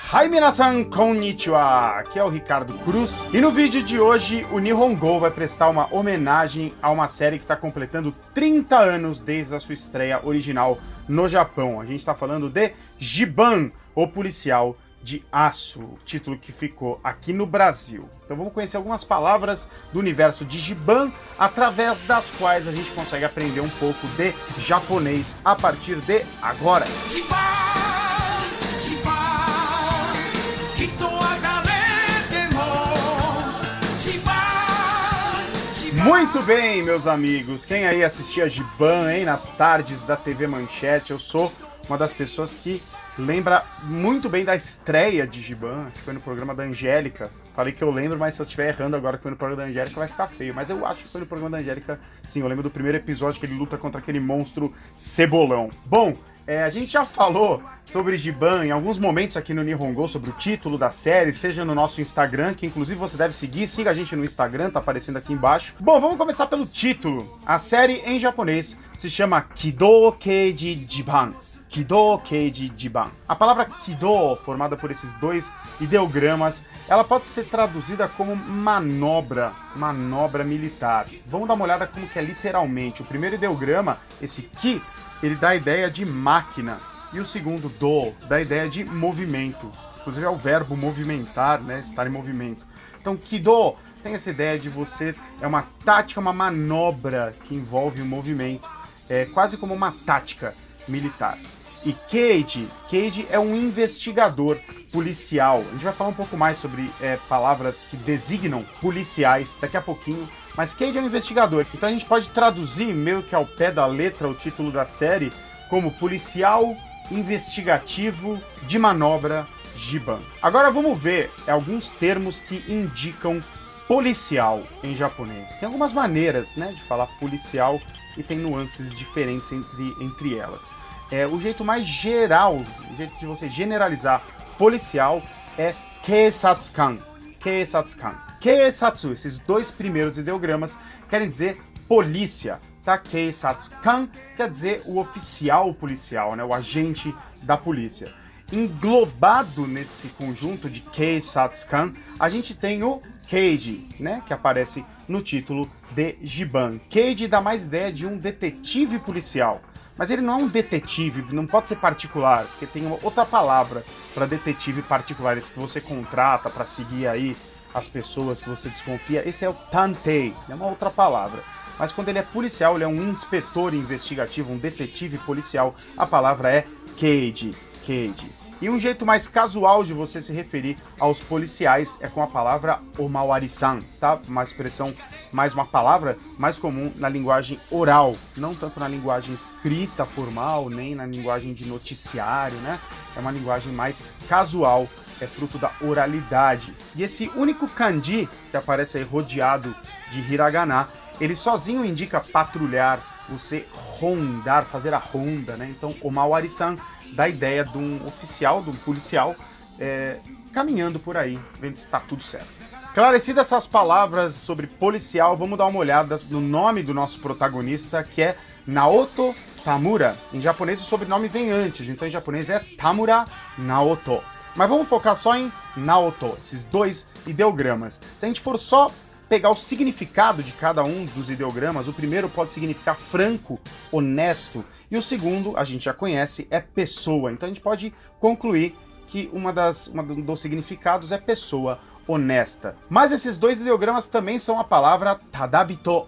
Hai minasan konnichiwa! Aqui é o Ricardo Cruz e no vídeo de hoje o Nihongo vai prestar uma homenagem a uma série que está completando 30 anos desde a sua estreia original no Japão. A gente está falando de Giban, o policial de aço, o título que ficou aqui no Brasil. Então vamos conhecer algumas palavras do universo de Giban, através das quais a gente consegue aprender um pouco de japonês a partir de agora. Muito bem, meus amigos, quem aí assistia Giban, hein, nas tardes da TV Manchete? Eu sou uma das pessoas que lembra muito bem da estreia de Giban, que foi no programa da Angélica. Falei que eu lembro, mas se eu estiver errando agora que foi no programa da Angélica vai ficar feio. Mas eu acho que foi no programa da Angélica, sim, eu lembro do primeiro episódio que ele luta contra aquele monstro cebolão. Bom, a gente já falou sobre Giban em alguns momentos aqui no Nihongo, sobre o título da série, seja no nosso Instagram, que inclusive você deve seguir, siga a gente no Instagram, tá aparecendo aqui embaixo. Bom, vamos começar pelo título. A série em japonês se chama Kido Keiji Giban. Kido Keiji Giban. A palavra Kido, formada por esses dois ideogramas, ela pode ser traduzida como manobra militar. Vamos dar uma olhada como que é literalmente. O primeiro ideograma, esse Ki, ele dá a ideia de máquina. E o segundo, Do, dá a ideia de movimento. Inclusive é o verbo movimentar, né? Estar em movimento. Então, Kido tem essa ideia de você... É uma tática, uma manobra que envolve um movimento. É quase como uma tática militar. E Keiji é um investigador policial. A gente vai falar um pouco mais sobre palavras que designam policiais daqui a pouquinho. Mas Keiji é um investigador. Então a gente pode traduzir meio que ao pé da letra o título da série como policial investigativo de manobra Giban. Agora vamos ver alguns termos que indicam policial em japonês. Tem algumas maneiras, né, de falar policial e tem nuances diferentes entre elas. O jeito mais geral, o jeito de você generalizar policial é Keisatsukan. Keisatsu, esses dois primeiros ideogramas querem dizer polícia, tá? Keisatsukan quer dizer o oficial policial, né? O agente da polícia. Englobado nesse conjunto de Keisatsukan, a gente tem o Keiji, né? Que aparece no título de Giban. Keiji dá mais ideia de um detetive policial. Mas ele não é um detetive, não pode ser particular, porque tem uma outra palavra para detetive particular, esse que você contrata para seguir aí as pessoas que você desconfia. Esse é o Tantei, é uma outra palavra. Mas quando ele é policial, ele é um inspetor investigativo, um detetive policial, a palavra é Keiji. E um jeito mais casual de você se referir aos policiais é com a palavra omawari-san, tá? Uma expressão, uma palavra mais comum na linguagem oral, não tanto na linguagem escrita formal, nem na linguagem de noticiário, né? É uma linguagem mais casual, é fruto da oralidade. E esse único kanji, que aparece aí rodeado de hiragana, ele sozinho indica patrulhar, você rondar, fazer a ronda, né? Então, omawari-san dá a ideia de um oficial, de um policial, caminhando por aí, vendo se está tudo certo. Esclarecidas essas palavras sobre policial, vamos dar uma olhada no nome do nosso protagonista, que é Naoto Tamura. Em japonês o sobrenome vem antes, então em japonês é Tamura Naoto. Mas vamos focar só em Naoto, esses dois ideogramas. Se a gente for só pegar o significado de cada um dos ideogramas, o primeiro pode significar franco, honesto, e o segundo, a gente já conhece, é pessoa. Então a gente pode concluir que um dos significados é pessoa honesta. Mas esses dois ideogramas também são a palavra tadabito,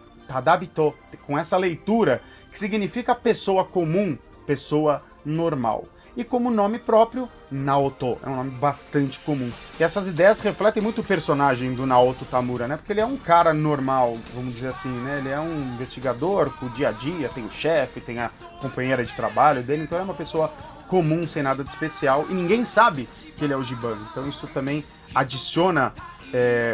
com essa leitura, que significa pessoa comum, pessoa normal. E como nome próprio, Naoto, é um nome bastante comum. E essas ideias refletem muito o personagem do Naoto Tamura, né? Porque ele é um cara normal, vamos dizer assim, né? Ele é um investigador com o dia a dia, tem o chefe, tem a companheira de trabalho dele, então ele é uma pessoa comum, sem nada de especial, e ninguém sabe que ele é o Giban. Então isso também adiciona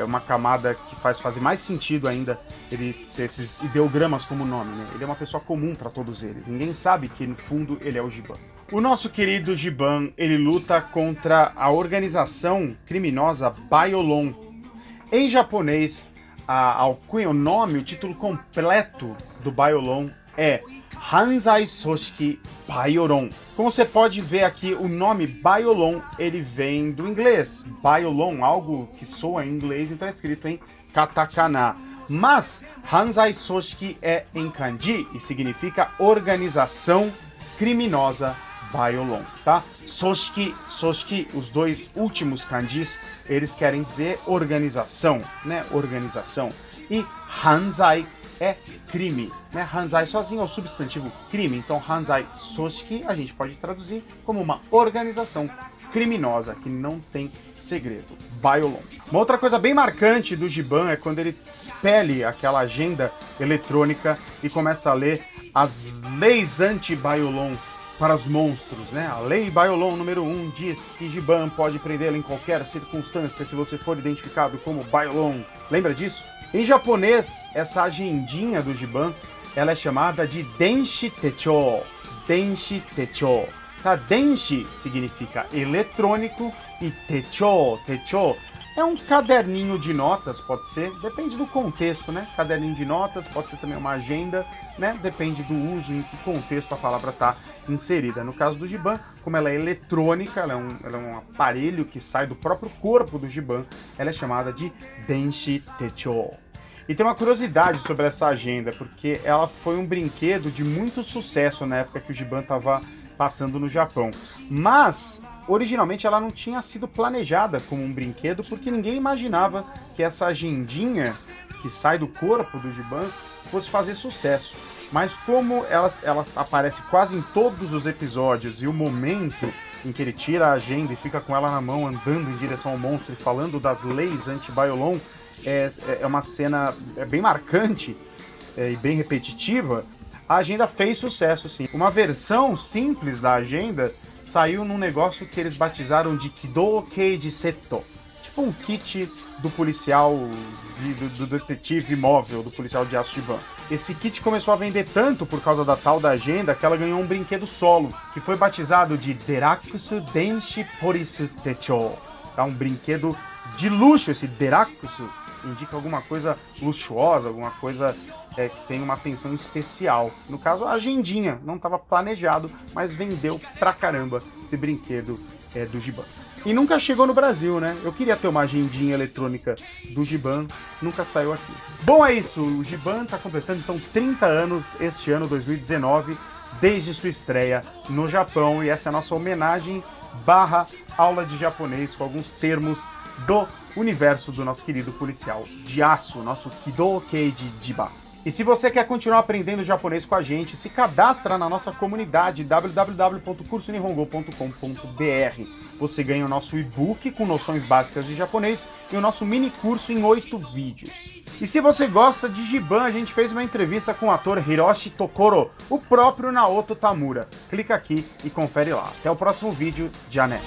uma camada que faz fazer mais sentido ainda ele ter esses ideogramas como nome, né? Ele é uma pessoa comum para todos eles, ninguém sabe que no fundo ele é o Giban. O nosso querido Giban, ele luta contra a organização criminosa Baiolon. Em japonês, o nome, o título completo do Baiolon é Hanzai Soshiki Baiolon. Como você pode ver aqui, o nome Baiolon, ele vem do inglês. Baiolon, algo que soa em inglês, então é escrito em katakana. Mas Hanzai Soshiki é em kanji e significa organização criminosa Baiolon, tá? Soshiki, os dois últimos kanjis, eles querem dizer organização, né? Organização. E Hanzai é crime, né? Hanzai sozinho é o substantivo crime, então Hanzai Soshiki a gente pode traduzir como uma organização criminosa que não tem segredo. Baiolon. Uma outra coisa bem marcante do Giban é quando ele expele aquela agenda eletrônica e começa a ler as leis anti-Baiolon para os monstros, né? A lei Baiolon número 1 diz que Giban pode prendê-lo em qualquer circunstância se você for identificado como Baiolon. Lembra disso? Em japonês, essa agendinha do Giban, ela é chamada de Denshi Techo. Denshi Techo. Tá? Denshi significa eletrônico e Techo é um caderninho de notas, pode ser, depende do contexto, né? Caderninho de notas, pode ser também uma agenda, né? Depende do uso, em que contexto a palavra está inserida. No caso do Giban, como ela é eletrônica, ela é um aparelho que sai do próprio corpo do Giban, ela é chamada de Denshi Techo. E tem uma curiosidade sobre essa agenda, porque ela foi um brinquedo de muito sucesso na época que o Giban estava passando no Japão. Mas, originalmente, ela não tinha sido planejada como um brinquedo, porque ninguém imaginava que essa agendinha que sai do corpo do Giban fosse fazer sucesso. Mas como ela aparece quase em todos os episódios, e o momento em que ele tira a agenda e fica com ela na mão, andando em direção ao monstro e falando das leis anti-Baiolon, é uma cena bem marcante e bem repetitiva. A agenda fez sucesso, sim. Uma versão simples da agenda saiu num negócio que eles batizaram de Kido Keiji Seto. Tipo um kit do policial, do detetive móvel, do policial de aço Giban. Esse kit começou a vender tanto por causa da tal da agenda que ela ganhou um brinquedo solo, que foi batizado de Derakusu Denshi Porisu Techo. É um brinquedo de luxo. Esse Derakusu indica alguma coisa luxuosa, alguma coisa que tem uma atenção especial. No caso, a agendinha. Não estava planejado, mas vendeu pra caramba esse brinquedo do Giban. E nunca chegou no Brasil, né? Eu queria ter uma agendinha eletrônica do Giban, nunca saiu aqui. Bom, é isso. O Giban está completando, então, 30 anos este ano, 2019, desde sua estreia no Japão. E essa é a nossa homenagem / aula de japonês com alguns termos do universo do nosso querido policial de aço, nosso Kido Keiji Jiba. E se você quer continuar aprendendo japonês com a gente, se cadastra na nossa comunidade www.cursonihongo.com.br. Você ganha o nosso e-book com noções básicas de japonês e o nosso mini curso em 8 vídeos. E se você gosta de Giban, a gente fez uma entrevista com o ator Hiroshi Tokoro, o próprio Naoto Tamura. Clica aqui e confere lá. Até o próximo vídeo. Já né?